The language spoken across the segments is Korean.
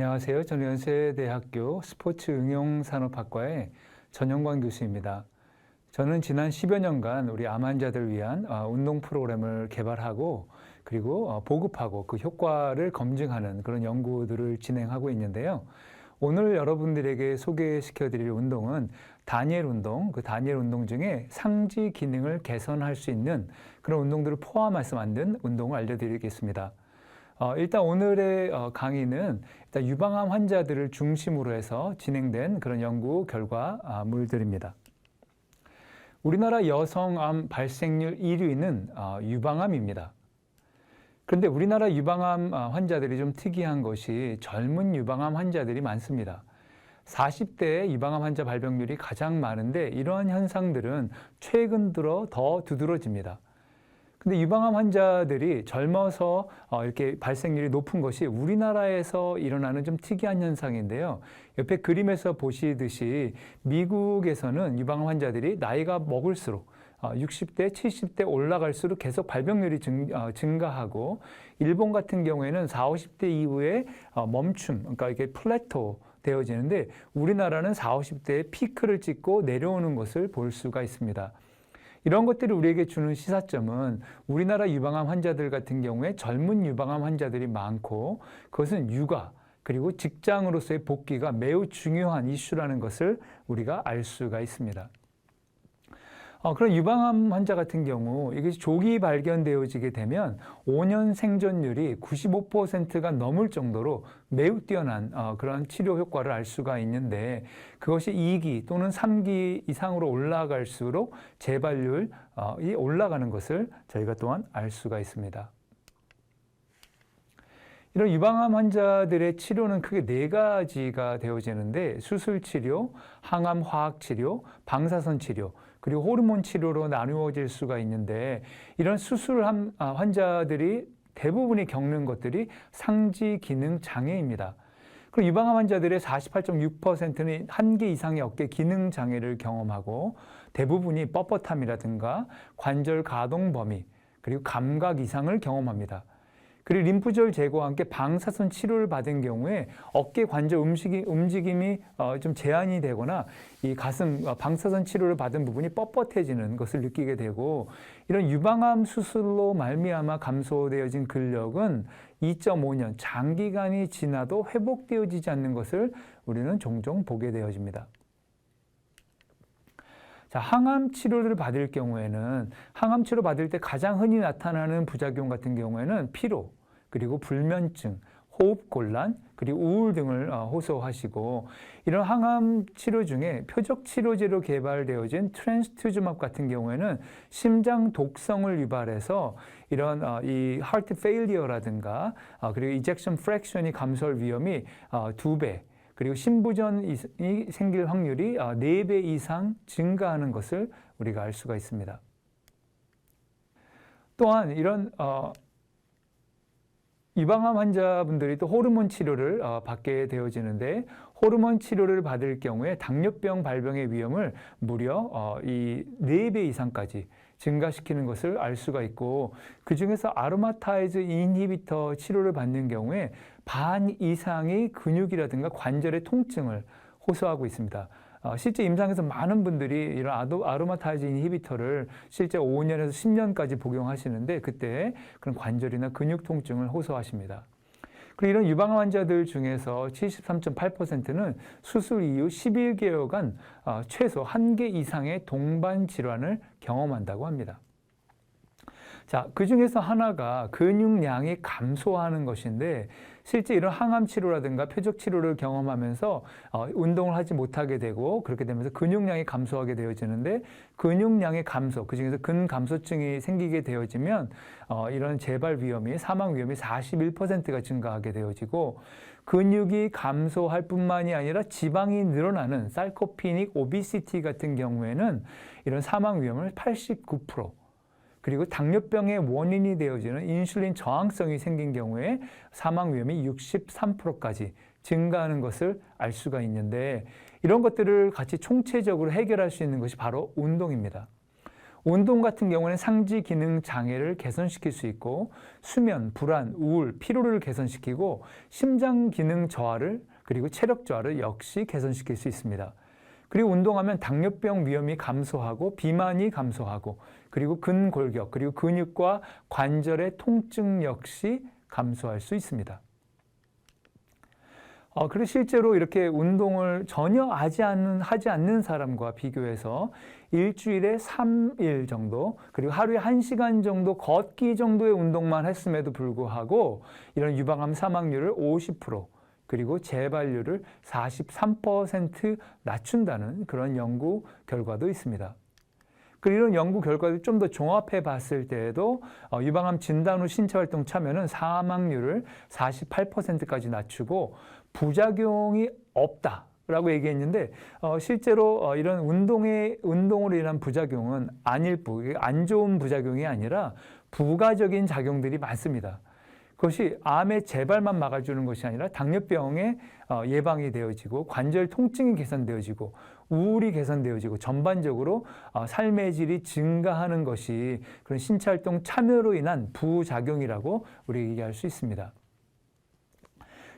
안녕하세요. 저는 연세대학교 스포츠응용산업학과의 전영관 교수입니다. 저는 지난 10여 년간 우리 암 환자들을 위한 운동 프로그램을 개발하고 그리고 보급하고 그 효과를 검증하는 그런 연구들을 진행하고 있는데요. 오늘 여러분들에게 소개시켜 드릴 운동은 다니엘 운동, 그 다니엘 운동 중에 상지 기능을 개선할 수 있는 그런 운동들을 포함해서 만든 운동을 알려드리겠습니다. 일단 오늘의 강의는 일단 유방암 환자들을 중심으로 해서 진행된 그런 연구 결과물들입니다. 우리나라 여성암 발생률 1위는 유방암입니다. 그런데 우리나라 유방암 환자들이 좀 특이한 것이 젊은 유방암 환자들이 많습니다. 40대 유방암 환자 발병률이 가장 많은데 이러한 현상들은 최근 들어 더 두드러집니다. 근데 유방암 환자들이 젊어서 이렇게 발생률이 높은 것이 우리나라에서 일어나는 좀 특이한 현상인데요. 옆에 그림에서 보시듯이 미국에서는 유방암 환자들이 나이가 먹을수록 60대, 70대 올라갈수록 계속 발병률이 증가하고 일본 같은 경우에는 40, 50대 이후에 멈춤, 그러니까 이게 플래토 되어지는데 우리나라는 40, 50대에 피크를 찍고 내려오는 것을 볼 수가 있습니다. 이런 것들이 우리에게 주는 시사점은 우리나라 유방암 환자들 같은 경우에 젊은 유방암 환자들이 많고 그것은 육아 그리고 직장으로서의 복귀가 매우 중요한 이슈라는 것을 우리가 알 수가 있습니다. 그런 유방암 환자 같은 경우 이것이 조기 발견되어지게 되면 5년 생존율이 95%가 넘을 정도로 매우 뛰어난 그런 치료 효과를 알 수가 있는데 그것이 2기 또는 3기 이상으로 올라갈수록 재발률이 올라가는 것을 저희가 또한 알 수가 있습니다. 이런 유방암 환자들의 치료는 크게 4가지가 되어지는데 수술 치료, 항암 화학 치료, 방사선 치료, 그리고 호르몬 치료로 나누어질 수가 있는데 이런 수술한 환자들이 대부분이 겪는 것들이 상지 기능 장애입니다. 그리고 유방암 환자들의 48.6%는 1개 이상의 어깨 기능 장애를 경험하고 대부분이 뻣뻣함이라든가 관절 가동 범위, 그리고 감각 이상을 경험합니다. 그리고 림프절 제거와 함께 방사선 치료를 받은 경우에 어깨 관절 움직임이 좀 제한이 되거나 이 가슴 방사선 치료를 받은 부분이 뻣뻣해지는 것을 느끼게 되고 이런 유방암 수술로 말미암아 감소되어진 근력은 2.5년 장기간이 지나도 회복되어지지 않는 것을 우리는 종종 보게 되어집니다. 자, 항암 치료를 받을 경우에는 항암 치료 받을 때 가장 흔히 나타나는 부작용 같은 경우에는 피로, 그리고 불면증, 호흡곤란, 그리고 우울 등을 호소하시고 이런 항암 치료 중에 표적 치료제로 개발되어진 트랜스투즈맙 같은 경우에는 심장 독성을 유발해서 이런 이 하트 페일리어라든가 그리고 이젝션 프랙션이 감소할 위험이 2배 그리고 심부전이 생길 확률이 4배 이상 증가하는 것을 우리가 알 수가 있습니다. 또한 이런 유방암 환자분들이 또 호르몬 치료를 받게 되어지는데 호르몬 치료를 받을 경우에 당뇨병 발병의 위험을 무려 이 4배 이상까지 증가시키는 것을 알 수가 있고 그중에서 아로마타이즈 인히비터 치료를 받는 경우에 반 이상의 근육이라든가 관절의 통증을 호소하고 있습니다. 실제 임상에서 많은 분들이 이런 아로마타이즈 인히비터를 실제 5년에서 10년까지 복용하시는데 그때 그런 관절이나 근육 통증을 호소하십니다. 그리고 이런 유방암 환자들 중에서 73.8%는 수술 이후 11개월간 최소 1개 이상의 동반 질환을 경험한다고 합니다. 자, 그 중에서 하나가 근육량이 감소하는 것인데 실제 이런 항암 치료라든가 표적 치료를 경험하면서 운동을 하지 못하게 되고 그렇게 되면서 근육량이 감소하게 되어지는데 근육량의 감소, 그 중에서 근감소증이 생기게 되어지면 이런 재발 위험이, 사망 위험이 41%가 증가하게 되어지고 근육이 감소할 뿐만이 아니라 지방이 늘어나는 sarcopenic obesity 같은 경우에는 이런 사망 위험을 89%, 그리고 당뇨병의 원인이 되어지는 인슐린 저항성이 생긴 경우에 사망 위험이 63%까지 증가하는 것을 알 수가 있는데 이런 것들을 같이 총체적으로 해결할 수 있는 것이 바로 운동입니다. 운동 같은 경우는 상지 기능 장애를 개선시킬 수 있고 수면, 불안, 우울, 피로를 개선시키고 심장 기능 저하를 그리고 체력 저하를 역시 개선시킬 수 있습니다. 그리고 운동하면 당뇨병 위험이 감소하고 비만이 감소하고 그리고 근골격 그리고 근육과 관절의 통증 역시 감소할 수 있습니다. 그리고 실제로 이렇게 운동을 전혀 하지 않는 사람과 비교해서 일주일에 3일 정도 그리고 하루에 1시간 정도 걷기 정도의 운동만 했음에도 불구하고 이런 유방암 사망률을 50% 그리고 재발률을 43% 낮춘다는 그런 연구 결과도 있습니다. 그리고 이런 연구 결과를 좀 더 종합해 봤을 때에도 유방암 진단 후 신체활동 참여는 사망률을 48%까지 낮추고 부작용이 없다라고 얘기했는데 실제로 이런 운동으로 인한 부작용은 안 좋은 부작용이 아니라 부가적인 작용들이 많습니다. 그것이 암의 재발만 막아주는 것이 아니라 당뇨병의 예방이 되어지고 관절 통증이 개선되어지고 우울이 개선되어지고 전반적으로 삶의 질이 증가하는 것이 그런 신체활동 참여로 인한 부작용이라고 우리 얘기할 수 있습니다.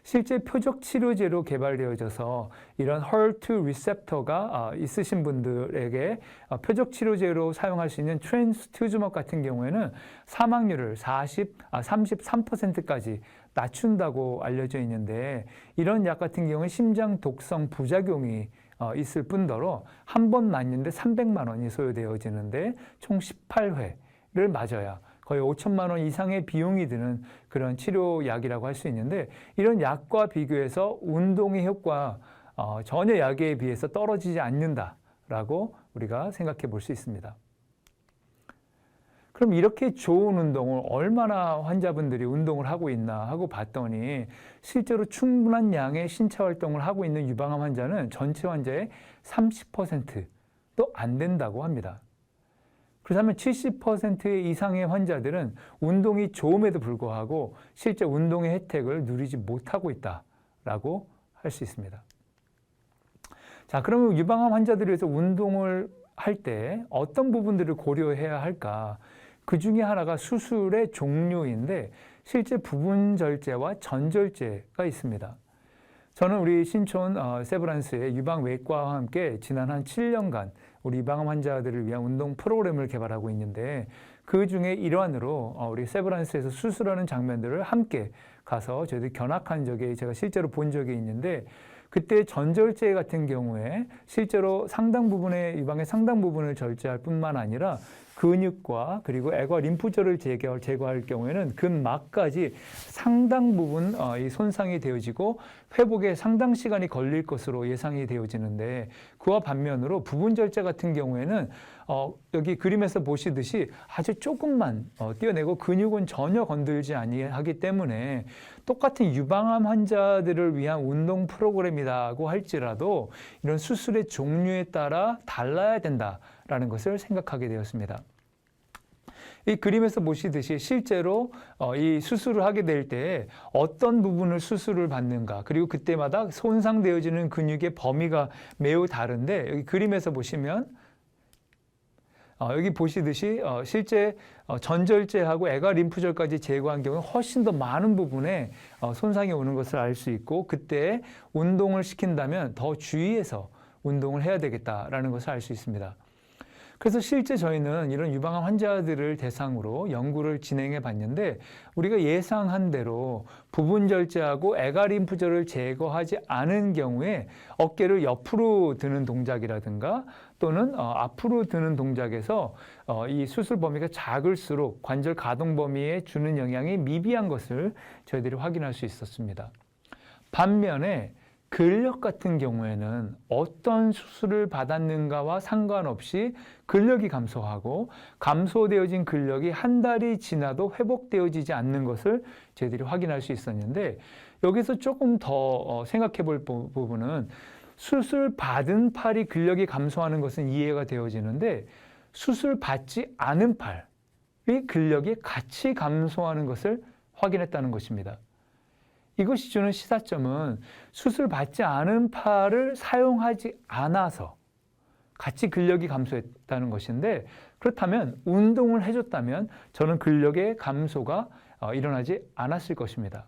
실제 표적 치료제로 개발되어져서 이런 HER2 리셉터가 있으신 분들에게 표적 치료제로 사용할 수 있는 트랜스투즈umab 같은 경우에는 사망률을 33%까지 낮춘다고 알려져 있는데 이런 약 같은 경우는 심장 독성 부작용이 있을 뿐더러 한 번 맞는데 300만 원이 소요되어지는데 총 18회를 맞아야 거의 5천만 원 이상의 비용이 드는 그런 치료약이라고 할 수 있는데 이런 약과 비교해서 운동의 효과 전혀 약에 비해서 떨어지지 않는다라고 우리가 생각해 볼 수 있습니다. 그럼 이렇게 좋은 운동을 얼마나 환자분들이 운동을 하고 있나 하고 봤더니 실제로 충분한 양의 신체 활동을 하고 있는 유방암 환자는 전체 환자의 30%도 안 된다고 합니다. 그렇다면 70% 이상의 환자들은 운동이 좋음에도 불구하고 실제 운동의 혜택을 누리지 못하고 있다라고 할 수 있습니다. 자, 그러면 유방암 환자들을 위해서 운동을 할 때 어떤 부분들을 고려해야 할까? 그 중에 하나가 수술의 종류인데 실제 부분절제와 전절제가 있습니다. 저는 우리 신촌 세브란스의 유방외과와 함께 지난 한 7년간 우리 유방암 환자들을 위한 운동 프로그램을 개발하고 있는데 그 중에 일환으로 우리 세브란스에서 수술하는 장면들을 함께 가서 저희들이 견학한 적이 제가 실제로 본 적이 있는데 그때 전절제 같은 경우에 실제로 상당 부분의 유방의 상당 부분을 절제할 뿐만 아니라 근육과 그리고 애과 림프절을 제거할 경우에는 근막까지 상당 부분 이 손상이 되어지고 회복에 상당 시간이 걸릴 것으로 예상이 되어지는데 그와 반면으로 부분절제 같은 경우에는 여기 그림에서 보시듯이 아주 조금만 떼어내고 근육은 전혀 건들지 아니하기 때문에 똑같은 유방암 환자들을 위한 운동 프로그램이라고 할지라도 이런 수술의 종류에 따라 달라야 된다라는 것을 생각하게 되었습니다. 이 그림에서 보시듯이 실제로 이 수술을 하게 될 때 어떤 부분을 수술을 받는가 그리고 그때마다 손상되어지는 근육의 범위가 매우 다른데 여기 그림에서 보시면 여기 보시듯이 실제 전절제하고 애가 림프절까지 제거한 경우에 훨씬 더 많은 부분에 손상이 오는 것을 알 수 있고 그때 운동을 시킨다면 더 주의해서 운동을 해야 되겠다라는 것을 알 수 있습니다. 그래서 실제 저희는 이런 유방암 환자들을 대상으로 연구를 진행해 봤는데 우리가 예상한 대로 부분절제하고 애가 림프절을 제거하지 않은 경우에 어깨를 옆으로 드는 동작이라든가 또는 앞으로 드는 동작에서 이 수술 범위가 작을수록 관절 가동 범위에 주는 영향이 미비한 것을 저희들이 확인할 수 있었습니다. 반면에 근력 같은 경우에는 어떤 수술을 받았는가와 상관없이 근력이 감소하고 감소되어진 근력이 한 달이 지나도 회복되어지지 않는 것을 저희들이 확인할 수 있었는데 여기서 조금 더 생각해 볼 부분은 수술 받은 팔이 근력이 감소하는 것은 이해가 되어지는데 수술 받지 않은 팔의 근력이 같이 감소하는 것을 확인했다는 것입니다. 이것이 주는 시사점은 수술 받지 않은 팔을 사용하지 않아서 같이 근력이 감소했다는 것인데, 그렇다면 운동을 해줬다면 저는 근력의 감소가 일어나지 않았을 것입니다.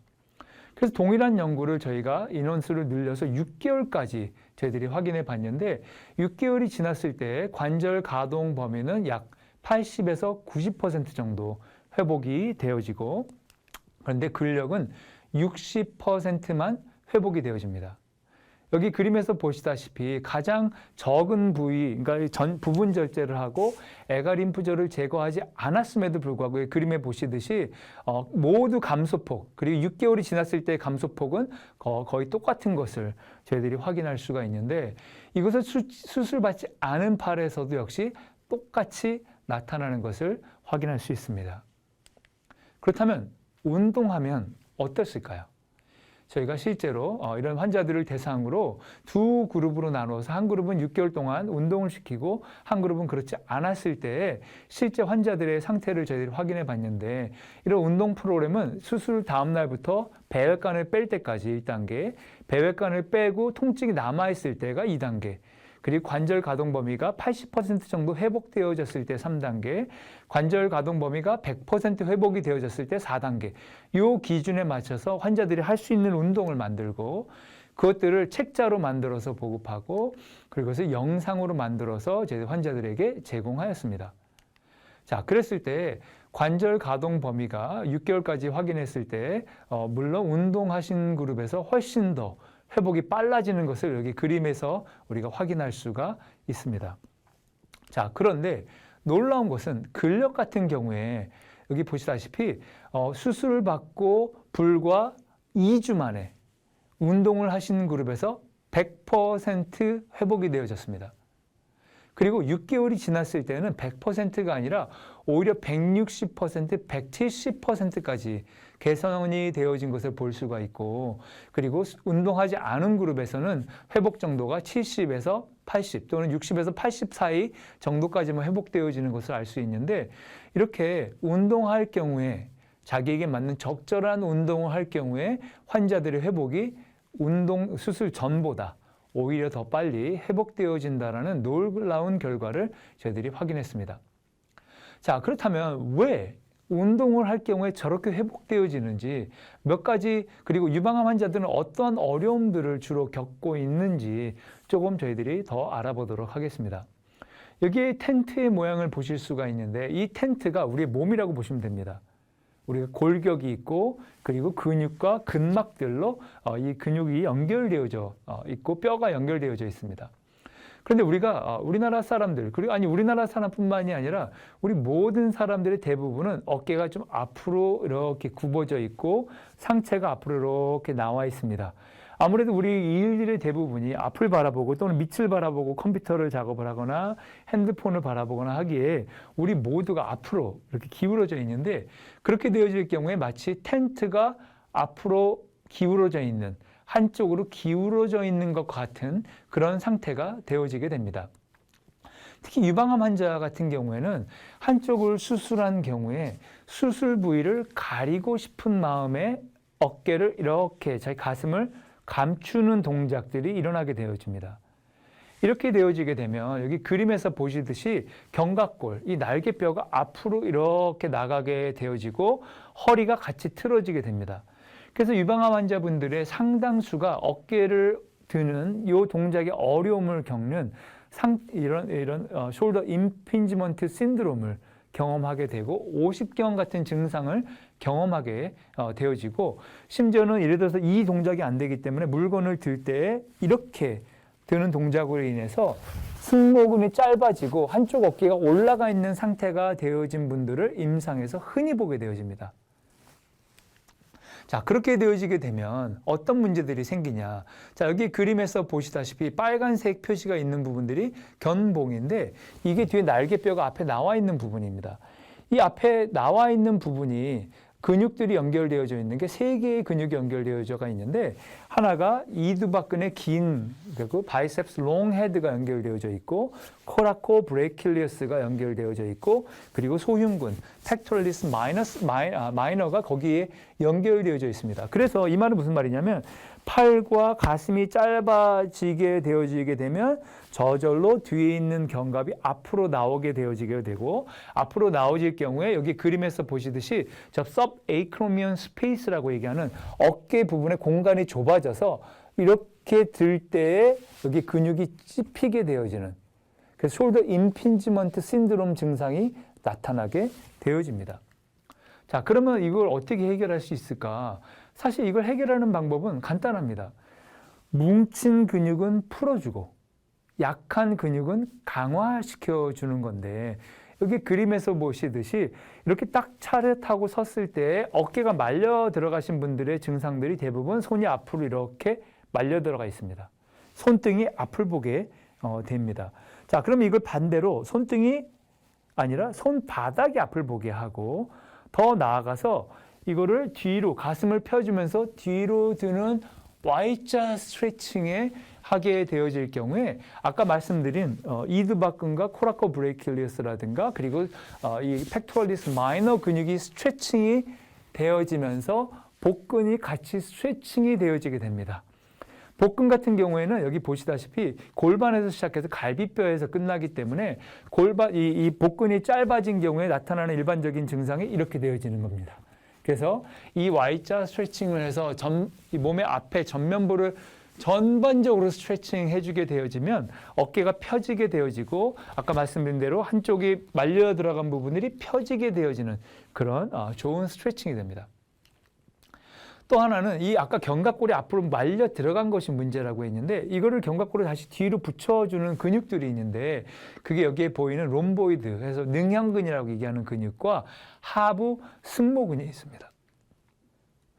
그래서 동일한 연구를 저희가 인원수를 늘려서 6개월까지 저희들이 확인해 봤는데, 6개월이 지났을 때 관절 가동 범위는 약 80에서 90% 정도 회복이 되어지고, 그런데 근력은 60%만 회복이 되어집니다. 여기 그림에서 보시다시피 가장 적은 부위, 그러니까 부분 절제를 하고 에가림프절을 제거하지 않았음에도 불구하고 그림에 보시듯이 모두 감소폭, 그리고 6개월이 지났을 때 감소폭은 거의 똑같은 것을 저희들이 확인할 수가 있는데, 이것을 수술받지 않은 팔에서도 역시 똑같이 나타나는 것을 확인할 수 있습니다. 그렇다면 운동하면 어떻을까요? 저희가 실제로 이런 환자들을 대상으로 두 그룹으로 나눠서 한 그룹은 6개월 동안 운동을 시키고 한 그룹은 그렇지 않았을 때 실제 환자들의 상태를 저희들이 확인해 봤는데, 이런 운동 프로그램은 수술 다음 날부터 배혈관을 뺄 때까지 1단계, 배혈관을 빼고 통증이 남아있을 때가 2단계, 그리고 관절 가동 범위가 80% 정도 회복되어졌을 때 3단계, 관절 가동 범위가 100% 회복이 되어졌을 때 4단계. 이 기준에 맞춰서 환자들이 할 수 있는 운동을 만들고, 그것들을 책자로 만들어서 보급하고, 그리고 그것을 영상으로 만들어서 저희 환자들에게 제공하였습니다. 자, 그랬을 때 관절 가동 범위가 6개월까지 확인했을 때 물론 운동하신 그룹에서 훨씬 더 회복이 빨라지는 것을 여기 그림에서 우리가 확인할 수가 있습니다. 자, 그런데 놀라운 것은 근력 같은 경우에 여기 보시다시피 수술을 받고 불과 2주 만에 운동을 하신 그룹에서 100% 회복이 되어졌습니다. 그리고 6개월이 지났을 때는 100%가 아니라 오히려 160%, 170%까지 개선이 되어진 것을 볼 수가 있고, 그리고 운동하지 않은 그룹에서는 회복 정도가 70에서 80 또는 60에서 80 사이 정도까지만 회복되어지는 것을 알 수 있는데, 이렇게 운동할 경우에 자기에게 맞는 적절한 운동을 할 경우에 환자들의 회복이 수술 전보다 오히려 더 빨리 회복되어진다는 놀라운 결과를 저희들이 확인했습니다. 자, 그렇다면 왜 운동을 할 경우에 저렇게 회복되어지는지 몇 가지, 그리고 유방암 환자들은 어떠한 어려움들을 주로 겪고 있는지 조금 저희들이 더 알아보도록 하겠습니다. 여기에 텐트의 모양을 보실 수가 있는데, 이 텐트가 우리의 몸이라고 보시면 됩니다. 우리가 골격이 있고, 그리고 근육과 근막들로 이 근육이 연결되어져 있고 뼈가 연결되어져 있습니다. 그런데 우리가 우리나라 사람들, 그리고 우리나라 사람뿐만이 아니라 우리 모든 사람들의 대부분은 어깨가 좀 앞으로 이렇게 굽어져 있고 상체가 앞으로 이렇게 나와 있습니다. 아무래도 우리 일들의 대부분이 앞을 바라보고 또는 밑을 바라보고 컴퓨터를 작업을 하거나 핸드폰을 바라보거나 하기에 우리 모두가 앞으로 이렇게 기울어져 있는데, 그렇게 되어질 경우에 마치 텐트가 앞으로 기울어져 있는, 한쪽으로 기울어져 있는 것 같은 그런 상태가 되어지게 됩니다. 특히 유방암 환자 같은 경우에는 한쪽을 수술한 경우에 수술 부위를 가리고 싶은 마음에 어깨를 이렇게 자기 가슴을 감추는 동작들이 일어나게 되어집니다. 이렇게 되어지게 되면 여기 그림에서 보시듯이 견갑골, 이 날개뼈가 앞으로 이렇게 나가게 되어지고 허리가 같이 틀어지게 됩니다. 그래서 유방암 환자분들의 상당수가 어깨를 드는 이 동작의 어려움을 겪는 이런 숄더 임핀지먼트 신드롬을 경험하게 되고 50경 같은 증상을 경험하게 되어지고, 심지어는 예를 들어서 이 동작이 안 되기 때문에 물건을 들 때 이렇게 드는 동작으로 인해서 승모근이 짧아지고 한쪽 어깨가 올라가 있는 상태가 되어진 분들을 임상에서 흔히 보게 되어집니다. 자, 그렇게 되어지게 되면 어떤 문제들이 생기냐. 자, 여기 그림에서 보시다시피 빨간색 표시가 있는 부분들이 견봉인데, 이게 뒤에 날개뼈가 앞에 나와 있는 부분입니다. 이 앞에 나와 있는 부분이 근육들이 연결되어져 있는 게 3개의 근육이 연결되어져 있는데, 하나가 이두박근의 긴 그리고 바이셉스 롱 헤드가 연결되어져 있고, 코라코 브레이킬리어스가 연결되어져 있고, 그리고 소흉근, pectoralis minor가 거기에 연결되어져 있습니다. 그래서 이 말은 무슨 말이냐면 팔과 가슴이 짧아지게 되어지게 되면 저절로 뒤에 있는 견갑이 앞으로 나오게 되어지게 되고 앞으로 나오질 경우에 여기 그림에서 보시듯이 저 subacromion space라고 얘기하는 어깨 부분에 공간이 좁아져서 이렇게 들 때에 여기 근육이 찝히게 되어지는 그래서 shoulder impingement syndrome 증상이 나타나게 되어집니다. 자, 그러면 이걸 어떻게 해결할 수 있을까? 사실 이걸 해결하는 방법은 간단합니다. 뭉친 근육은 풀어주고 약한 근육은 강화시켜주는 건데 여기 그림에서 보시듯이 이렇게 딱 차렷하고 섰을 때 어깨가 말려 들어가신 분들의 증상들이 대부분 손이 앞으로 이렇게 말려 들어가 있습니다. 손등이 앞을 보게 됩니다. 자, 그럼 이걸 반대로 손등이 아니라 손바닥이 앞을 보게 하고 더 나아가서 이거를 뒤로 가슴을 펴주면서 뒤로 드는 Y자 스트레칭에 하게 되어질 경우에 아까 말씀드린 이두박근과 코라코 브레이킬리어스라든가 그리고 이 팩토럴리스 마이너 근육이 스트레칭이 되어지면서 복근이 같이 스트레칭이 되어지게 됩니다. 복근 같은 경우에는 여기 보시다시피 골반에서 시작해서 갈비뼈에서 끝나기 때문에 이 복근이 짧아진 경우에 나타나는 일반적인 증상이 이렇게 되어지는 겁니다. 그래서 이 Y자 스트레칭을 해서 이 몸의 앞에 전면부를 전반적으로 스트레칭 해주게 되어지면 어깨가 펴지게 되어지고 아까 말씀드린 대로 한쪽이 말려 들어간 부분들이 펴지게 되어지는 그런 좋은 스트레칭이 됩니다. 또 하나는 이 아까 견갑골이 앞으로 말려 들어간 것이 문제라고 했는데 이거를 견갑골을 다시 뒤로 붙여주는 근육들이 있는데 그게 여기에 보이는 롬보이드 해서 능형근이라고 얘기하는 근육과 하부 승모근이 있습니다.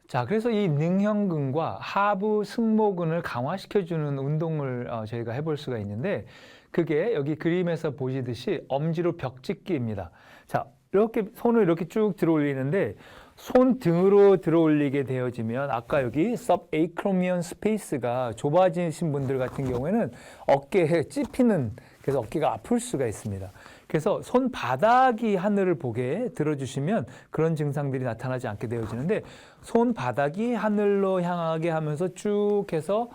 자, 그래서 이 능형근과 하부 승모근을 강화시켜주는 운동을 저희가 해볼 수가 있는데 그게 여기 그림에서 보시듯이 엄지로 벽짓기입니다. 자, 이렇게 손을 이렇게 쭉 들어 올리는데 손등으로 들어 올리게 되어지면 아까 여기 subacromion space가 좁아지신 분들 같은 경우에는 어깨에 찝히는 그래서 어깨가 아플 수가 있습니다. 그래서 손바닥이 하늘을 보게 들어주시면 그런 증상들이 나타나지 않게 되어지는데 손바닥이 하늘로 향하게 하면서 쭉 해서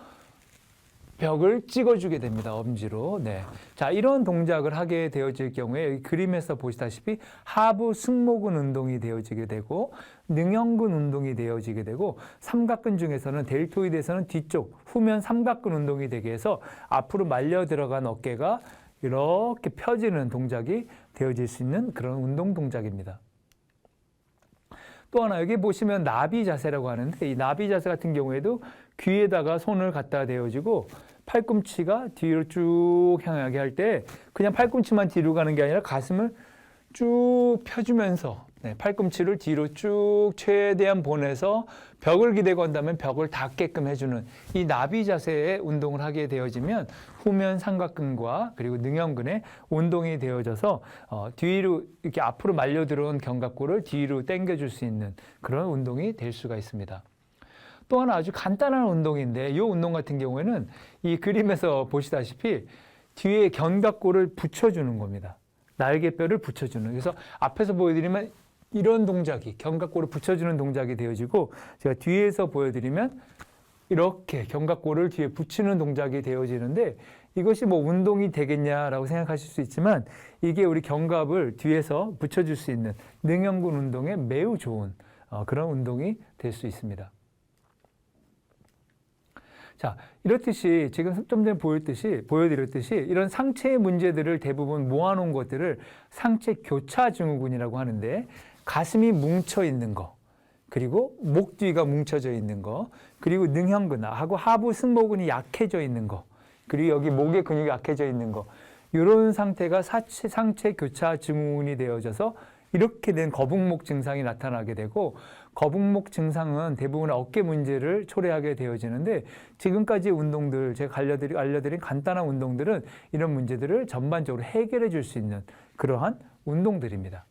벽을 찍어주게 됩니다. 엄지로. 네. 자, 이런 동작을 하게 되어질 경우에 여기 그림에서 보시다시피 하부 승모근 운동이 되어지게 되고 능형근 운동이 되어지게 되고 삼각근 중에서는 델토이드에서는 뒤쪽 후면 삼각근 운동이 되게 해서 앞으로 말려 들어간 어깨가 이렇게 펴지는 동작이 되어질 수 있는 그런 운동 동작입니다. 또 하나 여기 보시면 나비 자세라고 하는데 이 나비 자세 같은 경우에도 귀에다가 손을 갖다 대어주고 팔꿈치가 뒤로 쭉 향하게 할 때 그냥 팔꿈치만 뒤로 가는 게 아니라 가슴을 쭉 펴주면서 팔꿈치를 뒤로 쭉 최대한 보내서 벽을 기대고 한다면 벽을 닿게끔 해주는 이 나비 자세의 운동을 하게 되어지면 후면 삼각근과 그리고 능형근의 운동이 되어져서 뒤로 이렇게 앞으로 말려 들어온 견갑골을 뒤로 당겨줄 수 있는 그런 운동이 될 수가 있습니다. 또 하나 아주 간단한 운동인데 이 운동 같은 경우에는 이 그림에서 보시다시피 뒤에 견갑골을 붙여주는 겁니다. 날개뼈를 붙여주는. 그래서 앞에서 보여드리면 이런 동작이 견갑골을 붙여주는 동작이 되어지고 제가 뒤에서 보여드리면 이렇게 견갑골을 뒤에 붙이는 동작이 되어지는데 이것이 뭐 운동이 되겠냐라고 생각하실 수 있지만 이게 우리 견갑을 뒤에서 붙여줄 수 있는 능형근 운동에 매우 좋은 그런 운동이 될 수 있습니다. 자, 이렇듯이 지금 좀 전에 보여드렸듯이 이런 상체의 문제들을 대부분 모아놓은 것들을 상체 교차 증후군이라고 하는데 가슴이 뭉쳐 있는 거, 그리고 목 뒤가 뭉쳐져 있는 거, 그리고 능형근하고 하부 승모근이 약해져 있는 거, 그리고 여기 목의 근육이 약해져 있는 거, 이런 상태가 상체 교차 증후군이 되어져서 이렇게 된 거북목 증상이 나타나게 되고 거북목 증상은 대부분 어깨 문제를 초래하게 되어지는데 지금까지 운동들 제가 알려드린 간단한 운동들은 이런 문제들을 전반적으로 해결해 줄 수 있는 그러한 운동들입니다.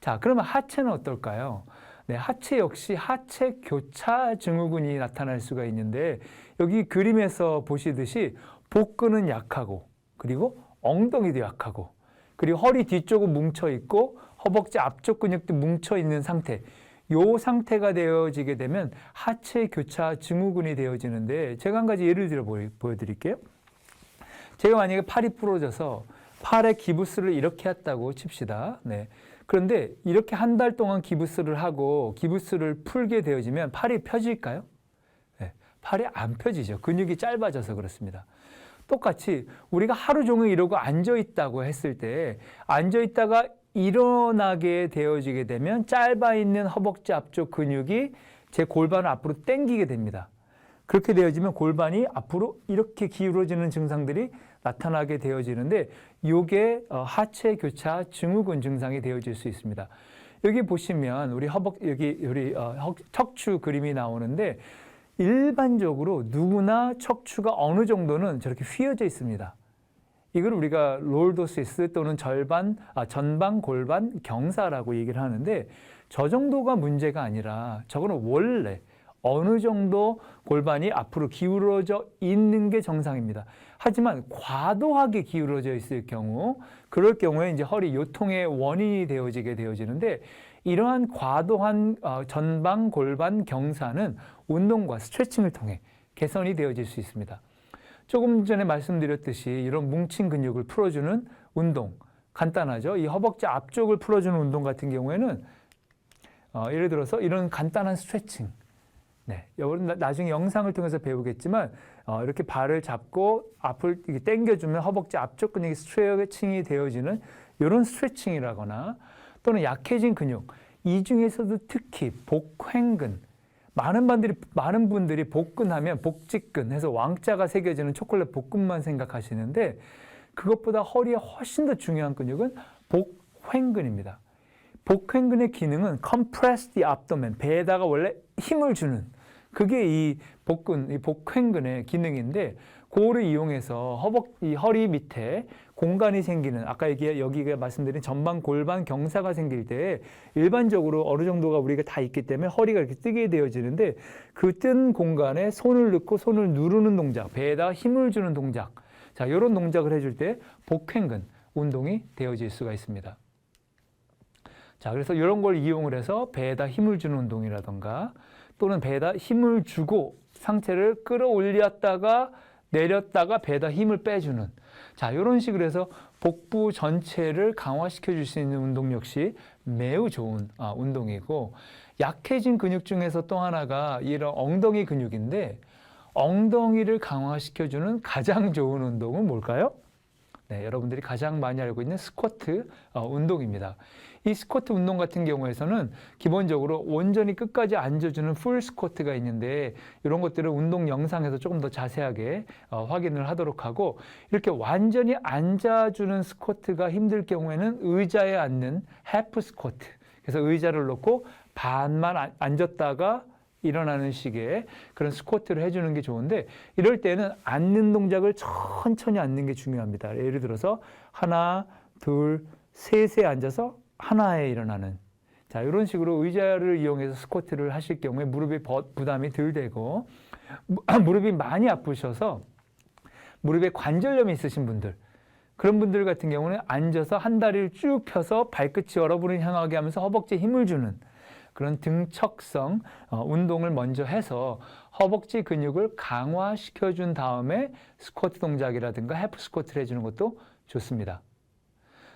자, 그러면 하체는 어떨까요? 네, 하체 역시 하체 교차 증후군이 나타날 수가 있는데 여기 그림에서 보시듯이 복근은 약하고 그리고 엉덩이도 약하고 그리고 허리 뒤쪽은 뭉쳐 있고 허벅지 앞쪽 근육도 뭉쳐 있는 상태. 요 상태가 되어지게 되면 하체 교차 증후군이 되어지는데 제가 한 가지 예를 들어 보여드릴게요. 제가 만약에 팔이 부러져서 팔에 기부스를 이렇게 했다고 칩시다. 네. 그런데 이렇게 한 달 동안 기부스를 하고 기부스를 풀게 되어지면 팔이 펴질까요? 네. 팔이 안 펴지죠. 근육이 짧아져서 그렇습니다. 똑같이 우리가 하루 종일 이러고 앉아 있다고 했을 때 앉아 있다가 일어나게 되어지게 되면 짧아 있는 허벅지 앞쪽 근육이 제 골반을 앞으로 당기게 됩니다. 그렇게 되어지면 골반이 앞으로 이렇게 기울어지는 증상들이 나타나게 되어지는데 이게 하체 교차 증후군 증상이 되어질 수 있습니다. 여기 보시면 우리 척추 그림이 나오는데 일반적으로 누구나 척추가 어느 정도는 저렇게 휘어져 있습니다. 이걸 우리가 롤도시스 또는 전방 골반 경사라고 얘기를 하는데 저 정도가 문제가 아니라 저거는 원래 어느 정도 골반이 앞으로 기울어져 있는 게 정상입니다. 하지만 과도하게 기울어져 있을 경우, 그럴 경우에 이제 허리 요통의 원인이 되어지는데 이러한 과도한 전방 골반 경사는 운동과 스트레칭을 통해 개선이 되어질 수 있습니다. 조금 전에 말씀드렸듯이 이런 뭉친 근육을 풀어주는 운동, 간단하죠. 이 허벅지 앞쪽을 풀어주는 운동 같은 경우에는 예를 들어서 이런 간단한 스트레칭, 네, 여러분 나중에 영상을 통해서 배우겠지만 이렇게 발을 잡고 앞을 이렇게 당겨주면 허벅지 앞쪽 근육이 스트레칭이 되어지는 이런 스트레칭이라거나 또는 약해진 근육, 이 중에서도 특히 복횡근, 많은 분들이 복근하면 복직근 해서 왕자가 새겨지는 초콜릿 복근만 생각하시는데 그것보다 허리에 훨씬 더 중요한 근육은 복횡근입니다. 복횡근의 기능은 compress the abdomen, 배에다가 원래 힘을 주는, 그게 이 복횡근의 기능인데 그거를 이용해서 이 허리 밑에 공간이 생기는, 아까 여기가 말씀드린 전방 골반 경사가 생길 때 일반적으로 어느 정도가 우리가 다 있기 때문에 허리가 이렇게 뜨게 되어지는데 그 뜬 공간에 손을 넣고 손을 누르는 동작, 배에다가 힘을 주는 동작, 자, 이런 동작을 해줄 때 복횡근 운동이 되어질 수가 있습니다. 자, 그래서 이런 걸 이용을 해서 배에다 힘을 주는 운동이라던가 또는 배에다 힘을 주고 상체를 끌어올렸다가 내렸다가 배에다 힘을 빼주는, 자, 이런 식으로 해서 복부 전체를 강화시켜 줄 수 있는 운동 역시 매우 좋은 운동이고, 약해진 근육 중에서 또 하나가 이런 엉덩이 근육인데 엉덩이를 강화시켜 주는 가장 좋은 운동은 뭘까요? 네, 여러분들이 가장 많이 알고 있는 스쿼트 운동입니다. 이 스쿼트 운동 같은 경우에서는 기본적으로 온전히 끝까지 앉아주는 풀 스쿼트가 있는데 이런 것들을 운동 영상에서 조금 더 자세하게 확인을 하도록 하고, 이렇게 완전히 앉아주는 스쿼트가 힘들 경우에는 의자에 앉는 해프 스쿼트, 그래서 의자를 놓고 반만 앉았다가 일어나는 식의 그런 스쿼트를 해주는 게 좋은데, 이럴 때는 앉는 동작을 천천히 앉는 게 중요합니다. 예를 들어서 하나, 둘, 셋에 앉아서 하나에 일어나는, 자, 이런 식으로 의자를 이용해서 스쿼트를 하실 경우에 무릎에 부담이 덜 되고, 무릎이 많이 아프셔서 무릎에 관절염이 있으신 분들, 그런 분들 같은 경우는 앉아서 한 다리를 쭉 펴서 발끝이 여러분을 향하게 하면서 허벅지에 힘을 주는 그런 등척성 운동을 먼저 해서 허벅지 근육을 강화시켜준 다음에 스쿼트 동작이라든가 해프 스쿼트를 해주는 것도 좋습니다.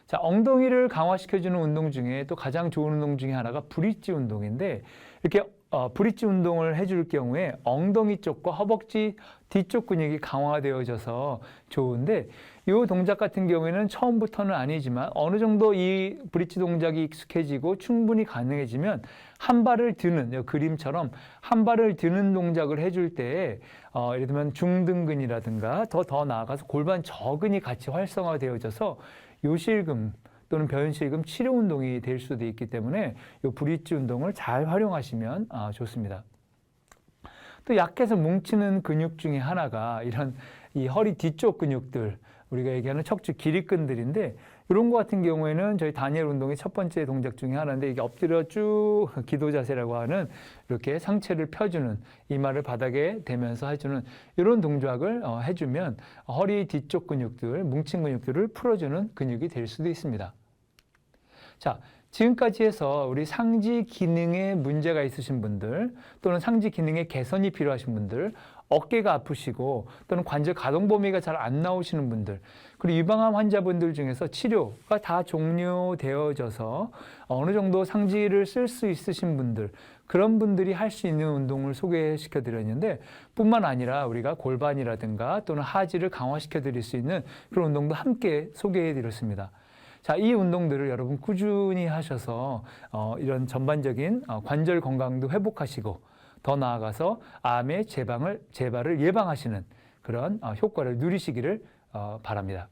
자, 엉덩이를 강화시켜주는 운동 중에 또 가장 좋은 운동 중에 하나가 브릿지 운동인데, 이렇게 브릿지 운동을 해줄 경우에 엉덩이 쪽과 허벅지 뒤쪽 근육이 강화되어져서 좋은데, 이 동작 같은 경우에는 처음부터는 아니지만 어느 정도 이 브릿지 동작이 익숙해지고 충분히 가능해지면 한 발을 드는, 그림처럼 한 발을 드는 동작을 해줄 때 예를 들면 중등근이라든가 더 나아가서 골반 저근이 같이 활성화되어져서 요실금 또는 변실금 치료 운동이 될 수도 있기 때문에 이 브릿지 운동을 잘 활용하시면 좋습니다. 또 약해서 뭉치는 근육 중에 하나가 이런 이 허리 뒤쪽 근육들, 우리가 얘기하는 척추 기립근들인데 이런 것 같은 경우에는 저희 다니엘 운동의 첫 번째 동작 중에 하나인데 이게 엎드려 쭉 기도 자세라고 하는 이렇게 상체를 펴주는 이마를 바닥에 대면서 해주는 이런 동작을 해주면 허리 뒤쪽 근육들, 뭉친 근육들을 풀어주는 근육이 될 수도 있습니다. 자, 지금까지 해서 우리 상지 기능에 문제가 있으신 분들 또는 상지 기능의 개선이 필요하신 분들, 어깨가 아프시고 또는 관절 가동 범위가 잘 안 나오시는 분들, 그리고 유방암 환자분들 중에서 치료가 다 종료되어져서 어느 정도 상지를 쓸 수 있으신 분들, 그런 분들이 할 수 있는 운동을 소개시켜 드렸는데 뿐만 아니라 우리가 골반이라든가 또는 하지를 강화시켜 드릴 수 있는 그런 운동도 함께 소개해 드렸습니다. 자, 이 운동들을 여러분 꾸준히 하셔서 이런 전반적인 관절 건강도 회복하시고 더 나아가서 암의 재발을 예방하시는 그런 효과를 누리시기를 바랍니다.